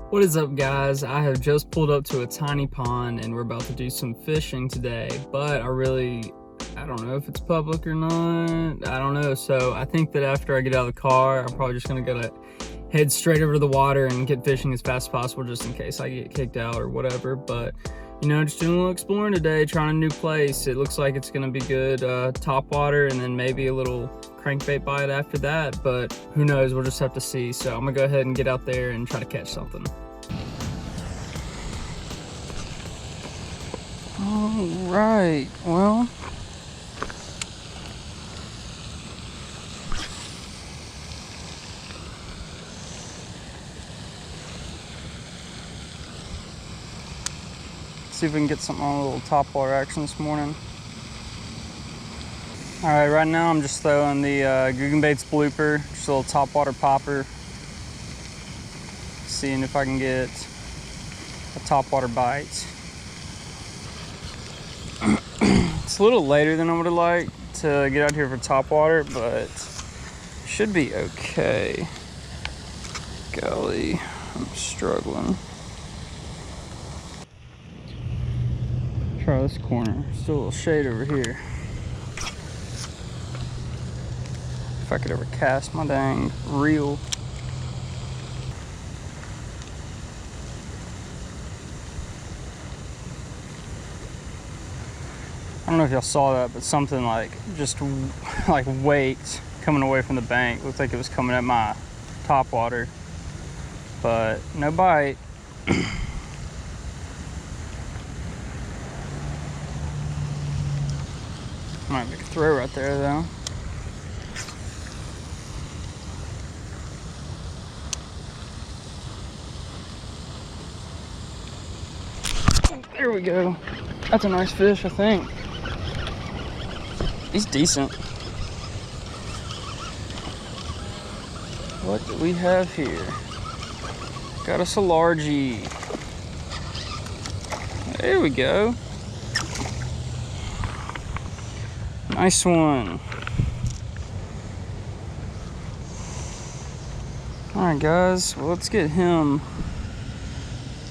What is up, guys? I have just pulled up to a tiny pond and we're about to do some fishing today, but I don't know if it's public or not. I don't know. So I think that after I get out of the car, I'm probably just gonna head straight over to the water and get fishing as fast as possible, just in case I get kicked out or whatever. But you know, just doing a little exploring today, trying a new place. It looks like it's gonna be good. Topwater, and then maybe a little crankbait bite after that, but who knows, we'll just have to see. So I'm gonna go ahead and get out there and try to catch something. All right, well, see if we can get something on a little topwater action this morning. All right, right now I'm just throwing the Gruene's blooper, just a little topwater popper. Seeing if I can get a topwater bite. It's a little later than I would have liked to get out here for topwater, but should be okay. Golly, I'm struggling. Try this corner. Still a little shade over here. If I could ever cast my dang reel. I don't know if y'all saw that, but something like just like weight coming away from the bank. Looked like it was coming at my topwater, but no bite. Might make a throw right there though. There we go. That's a nice fish, I think. He's decent. What do we have here? Got us a largie. There we go. Nice one. All right, guys. Well, let's get him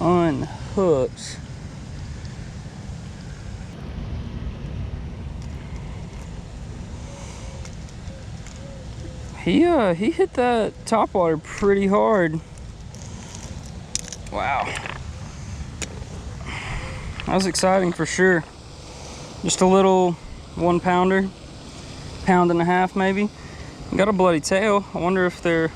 unhooked. He hit that topwater pretty hard. Wow. That was exciting for sure. Just a little 1 pounder, pound and a half maybe. Got a bloody tail. I wonder if they're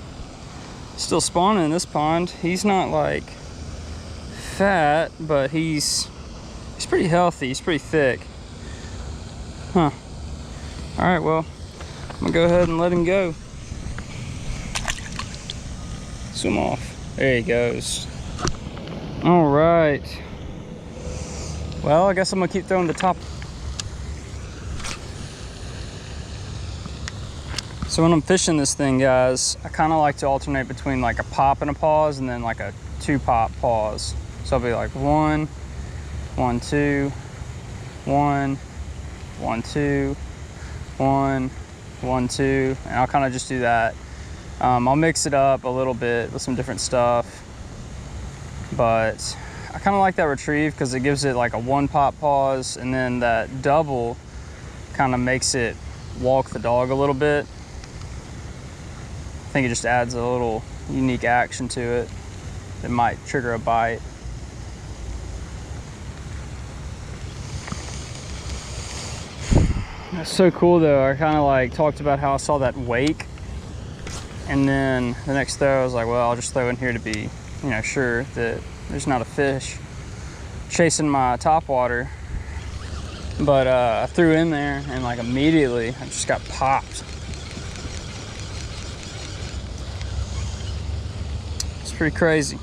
still spawning in this pond. He's not like fat, but he's pretty healthy. He's pretty thick. Huh. All right, well, I'm gonna go ahead and let him go. Swim off. There he goes. All right. Well, I guess I'm gonna keep throwing the top. So when I'm fishing this thing, guys, I kind of like to alternate between like a pop and a pause, and then like a 2-pop pause. So I'll be like 1, 1, 2, 1, 1, 2, 1, 1, 2, and I'll kind of just do that. I'll mix it up a little bit with some different stuff, but I kind of like that retrieve because it gives it like a 1-pop pause, and then that double kind of makes it walk the dog a little bit. I think it just adds a little unique action to it that might trigger a bite. That's so cool though. I kind of like talked about how I saw that wake, and then the next throw I was like, well, I'll just throw in here to be, you know, sure that there's not a fish chasing my topwater. But I threw in there and like immediately I just got popped. It's pretty crazy.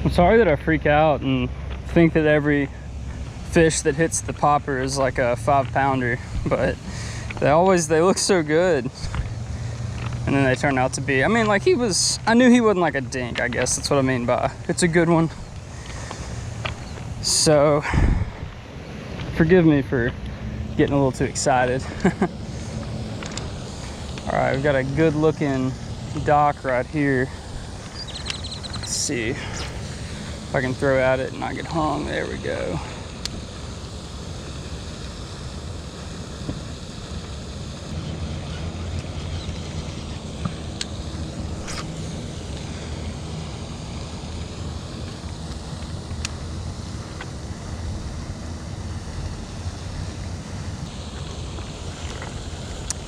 I'm sorry that I freak out and think that every fish that hits the popper is like a 5-pounder, but they look so good, and then they turn out to be, I mean, like I knew he wasn't like a dink, I guess that's what I mean by it's a good one. So forgive me for getting a little too excited. All right, we've got a good looking dock right here. Let's see if I can throw at it and not get hung. There we go.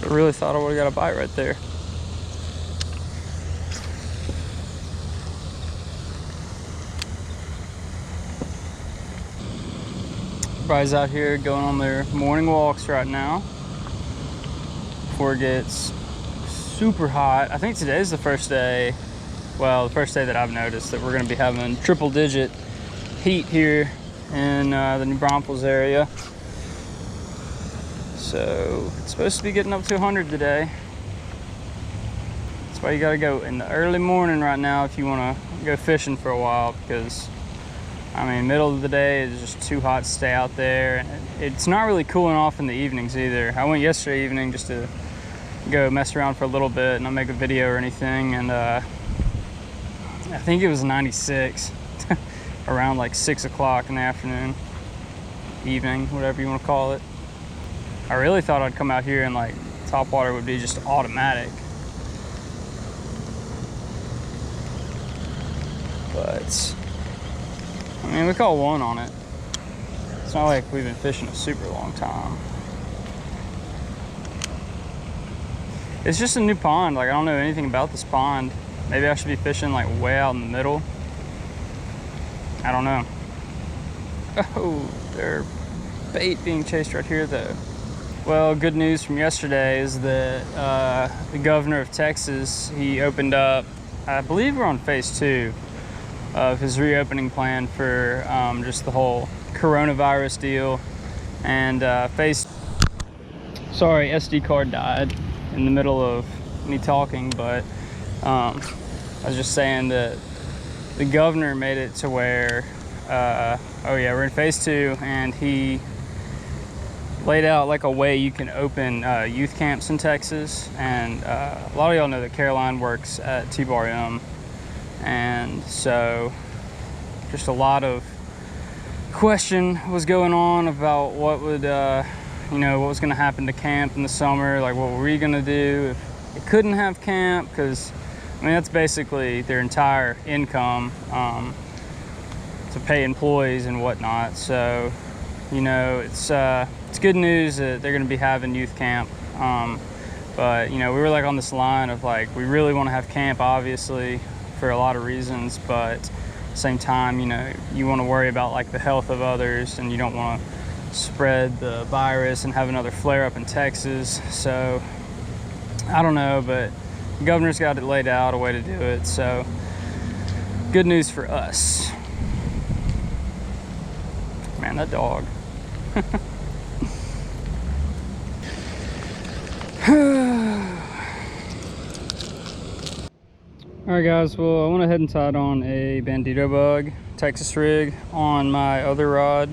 I really thought I would have got a bite right there. Everybody's out here going on their morning walks right now before it gets super hot. I think today's the first day, well, the first day that I've noticed that we're going to be having triple-digit heat here in the New Braunfels area. So it's supposed to be getting up to 100 today. That's why you gotta go in the early morning right now if you wanna go fishing for a while, because I mean, middle of the day is just too hot to stay out there. And it's not really cooling off in the evenings either. I went yesterday evening just to go mess around for a little bit and not make a video or anything, and I think it was 96 around like 6 o'clock in the afternoon, evening, whatever you want to call it. I really thought I'd come out here and like Topwater would be just automatic. But, I mean, we caught one on it. It's not like we've been fishing a super long time. It's just a new pond. Like, I don't know anything about this pond. Maybe I should be fishing like way out in the middle. I don't know. Oh, there's bait being chased right here though. Well, good news from yesterday is that the governor of Texas, he opened up, I believe we're on phase 2 of his reopening plan for just the whole coronavirus deal. And sorry, SD card died in the middle of me talking, but I was just saying that the governor made it to where, oh yeah, we're in phase 2, and he laid out like a way you can open youth camps in Texas. And a lot of y'all know that Caroline works at T-Bar M, and so just a lot of question was going on about what would you know, what was going to happen to camp in the summer. Like, what were we going to do if it couldn't have camp? Because I mean, that's basically their entire income to pay employees and whatnot. So, you know, it's good news that they're going to be having youth camp. But, you know, we were like on this line of like, we really want to have camp, obviously, for a lot of reasons. But at the same time, you know, you want to worry about like the health of others, and you don't want to spread the virus and have another flare up in Texas. So I don't know, but the governor's got it laid out, a way to do it. So good news for us. Man, that dog. Alright guys, well, I went ahead and tied on a Bandito bug Texas rig on my other rod,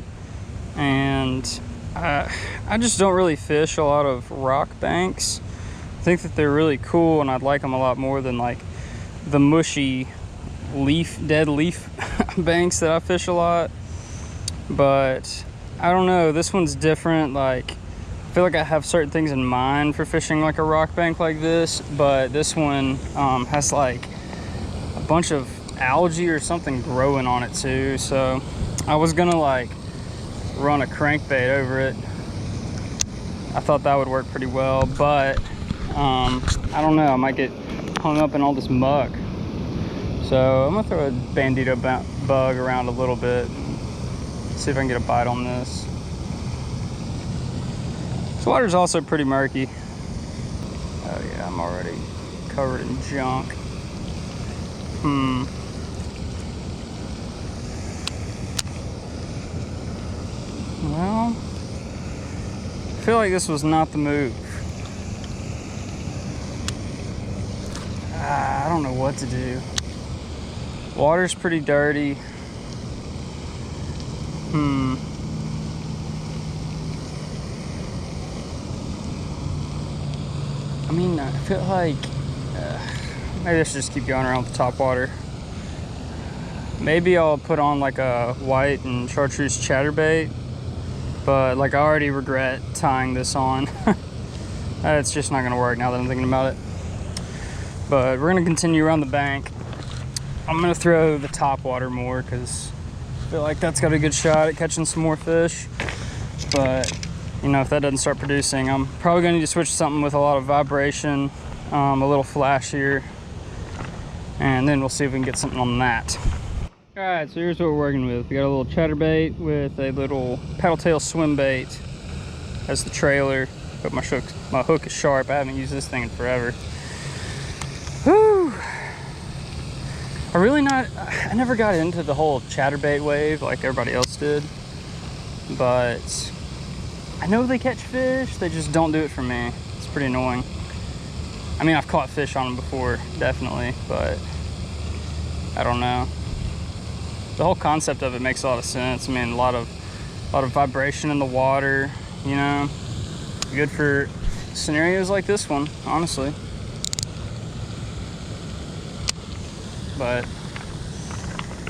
and I just don't really fish a lot of rock banks. I think that they're really cool, and I'd like them a lot more than like the mushy dead leaf banks that I fish a lot. But I don't know, this one's different. Like, I feel like I have certain things in mind for fishing like a rock bank like this, but this one has like a bunch of algae or something growing on it too. So I was gonna like run a crankbait over it. I thought that would work pretty well, but I don't know, I might get hung up in all this muck. So I'm gonna throw a Bandito bug around a little bit, see if I can get a bite on this. This water's also pretty murky. Oh yeah, I'm already covered in junk. Well, I feel like this was not the move. I don't know what to do. Water's pretty dirty. I mean, I feel like Maybe I should just keep going around with the top water. Maybe I'll put on like a white and chartreuse chatterbait, but like I already regret tying this on. It's just not gonna work now that I'm thinking about it. But we're gonna continue around the bank. I'm gonna throw the top water more because I feel like that's got a good shot at catching some more fish. But you know, if that doesn't start producing, I'm probably gonna need to switch to something with a lot of vibration, a little flashier, and then we'll see if we can get something on that. All right, so here's what we're working with. We got a little chatterbait with a little paddle tail swim bait as the trailer. But my hook is sharp. I haven't used this thing in forever. Whew. I never got into the whole chatterbait wave like everybody else did. But I know they catch fish, they just don't do it for me. It's pretty annoying. I mean, I've caught fish on them before, definitely, but I don't know. The whole concept of it makes a lot of sense. I mean, a lot of vibration in the water, you know. Good for scenarios like this one, honestly. But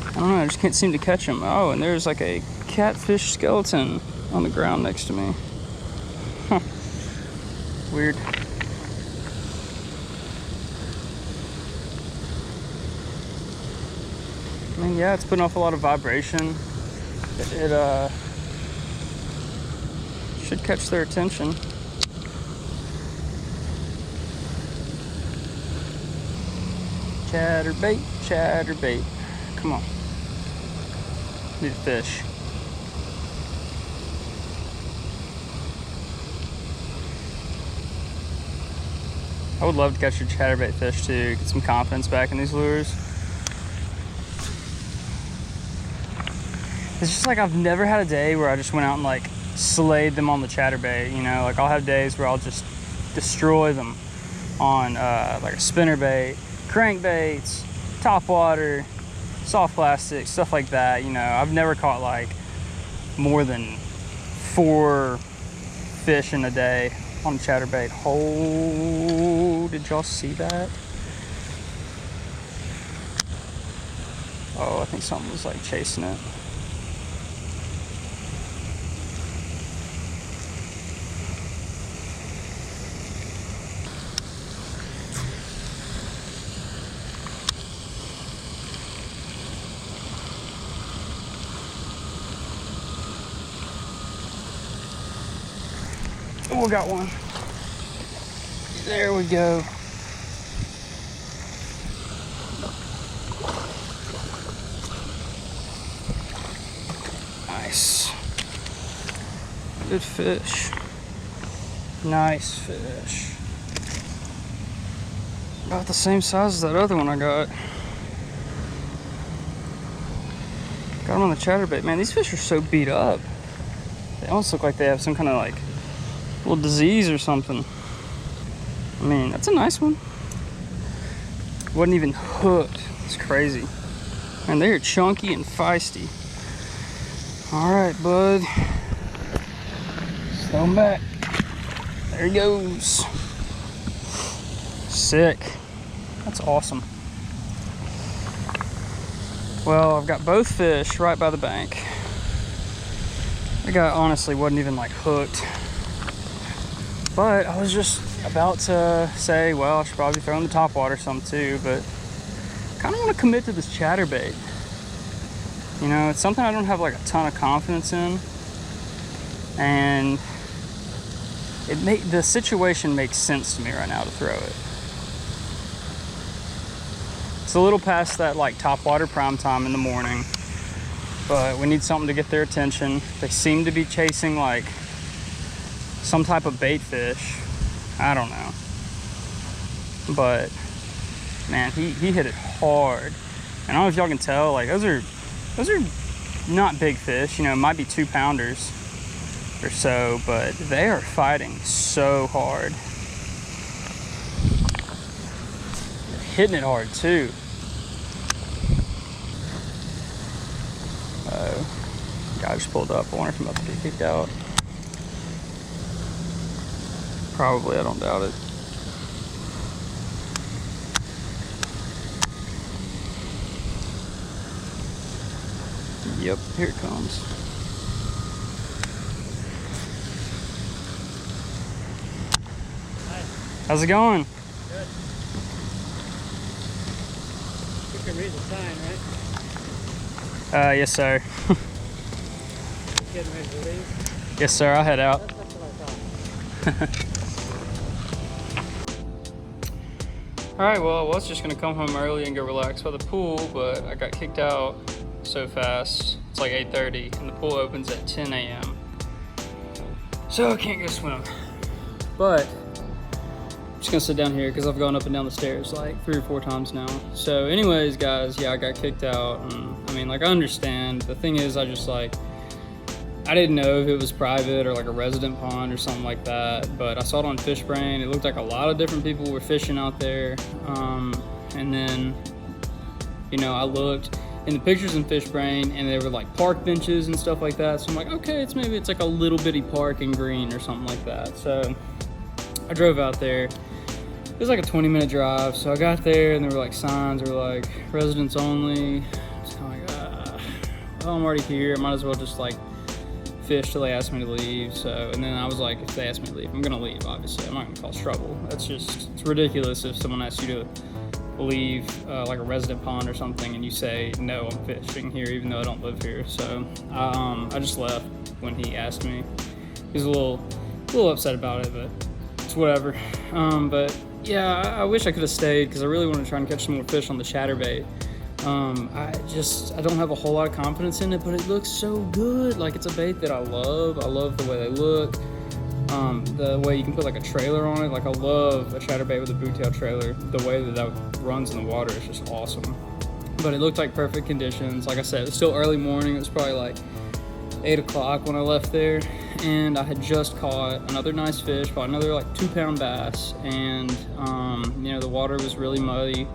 I don't know, I just can't seem to catch them. Oh, and there's like a catfish skeleton on the ground next to me. Huh. Weird. I mean, yeah, it's putting off a lot of vibration. It should catch their attention. Chatterbait, chatterbait. Come on. Need a fish. I would love to catch a chatterbait fish too, get some confidence back in these lures. It's just like I've never had a day where I just went out and like slayed them on the chatterbait, you know? Like I'll have days where I'll just destroy them on like a spinnerbait, crankbaits, topwater, soft plastic, stuff like that, you know? I've never caught like more than 4 fish in a day on a chatterbait. Oh, did y'all see that? Oh, I think something was like chasing it. Oh, we got one. There we go. Nice. Good fish. Nice fish. About the same size as that other one I got. Got him on the chatterbait. Man, these fish are so beat up. They almost look like they have some kind of like little disease or something. I mean, that's a nice one. Wasn't even hooked. It's crazy. And they're chunky and feisty. All right, bud. Throw him back. There he goes. Sick. That's awesome. Well, I've got both fish right by the bank. The guy honestly wasn't even like hooked. But I was just about to say, well, I should probably throw in the topwater some too, but I kind of want to commit to this chatterbait. You know, it's something I don't have like a ton of confidence in, and the situation makes sense to me right now to throw it. It's a little past that like topwater prime time in the morning, but we need something to get their attention. They seem to be chasing like some type of bait fish. I don't know. But man, he hit it hard. And I don't know if y'all can tell, like those are not big fish, you know, it might be 2-pounders or so, but they are fighting so hard. They're hitting it hard too. Guy just pulled up. I wonder if I'm about to get kicked out. Probably, I don't doubt it. Yep, here it comes. How's it going? Good. You can read the sign, right? Yes, sir. Getting ready to leave? Yes, sir. I'll head out. That's what I thought. All right. Well, I was just gonna come home early and go relax by the pool, but I got kicked out so fast. It's like 8:30, and the pool opens at 10 a.m. So I can't go swim. But I'm just gonna sit down here because I've gone up and down the stairs like 3 or 4 times now. So anyways, guys, yeah, I got kicked out. And I mean, like, I understand. The thing is, I didn't know if it was private or like a resident pond or something like that, but I saw it on FishBrain. It looked like a lot of different people were fishing out there. And then, you know, I looked in the pictures in FishBrain and there were like park benches and stuff like that. So I'm like, okay, maybe it's like a little bitty park in Gruene or something like that. So I drove out there. It was like a 20-minute drive. So I got there and there were like signs that were like residents only. I was kind of like, well, I'm already here. I might as well just like fish till they ask me to leave. So, and then I was like, if they ask me to leave, I'm gonna leave, obviously. I'm not gonna cause trouble. It's ridiculous if someone asks you to leave like a resident pond or something and you say, no, I'm fishing here even though I don't live here. So I just left when he asked me. He was a little upset about it, but it's whatever. But yeah, I wish I could have stayed because I really want to try and catch some more fish on the ChatterBait. I don't have a whole lot of confidence in it, but it looks so good. Like, it's a bait that I love. I love the way they look. The way you can put like a trailer on it. Like, I love a ChatterBait with a boottail trailer. The way that runs in the water is just awesome. But it looked like perfect conditions. Like I said, it was still early morning. It was probably like 8 o'clock when I left there, and I had just caught another nice fish, probably another like 2-pound bass, and you know, the water was really muddy.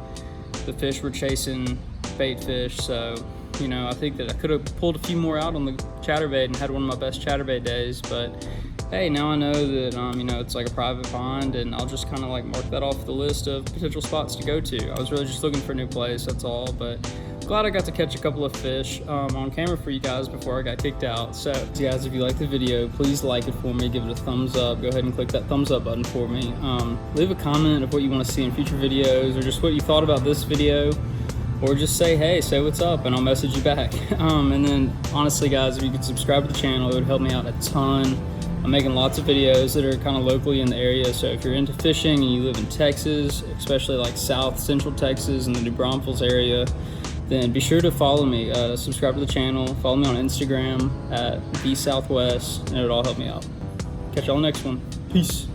The fish were chasing bait fish, so you know, I think that I could have pulled a few more out on the ChatterBait and had one of my best ChatterBait days. But hey, now I know that you know, it's like a private pond, and I'll just kind of like mark that off the list of potential spots to go to. I was really just looking for a new place, that's all. But glad I got to catch a couple of fish on camera for you guys before I got kicked out. So guys, if you liked the video, please like it for me, give it a thumbs up. Go ahead and click that thumbs up button for me. Leave a comment of what you want to see in future videos, or just what you thought about this video, or just say what's up, and I'll message you back. And then honestly guys, if you could subscribe to the channel, it would help me out a ton. I'm making lots of videos that are kind of locally in the area, so if you're into fishing and you live in Texas, especially like South Central Texas and the New Braunfels area, then be sure to follow me, subscribe to the channel, follow me on Instagram at @vsouthwest, and it would all help me out. Catch y'all next one. Peace.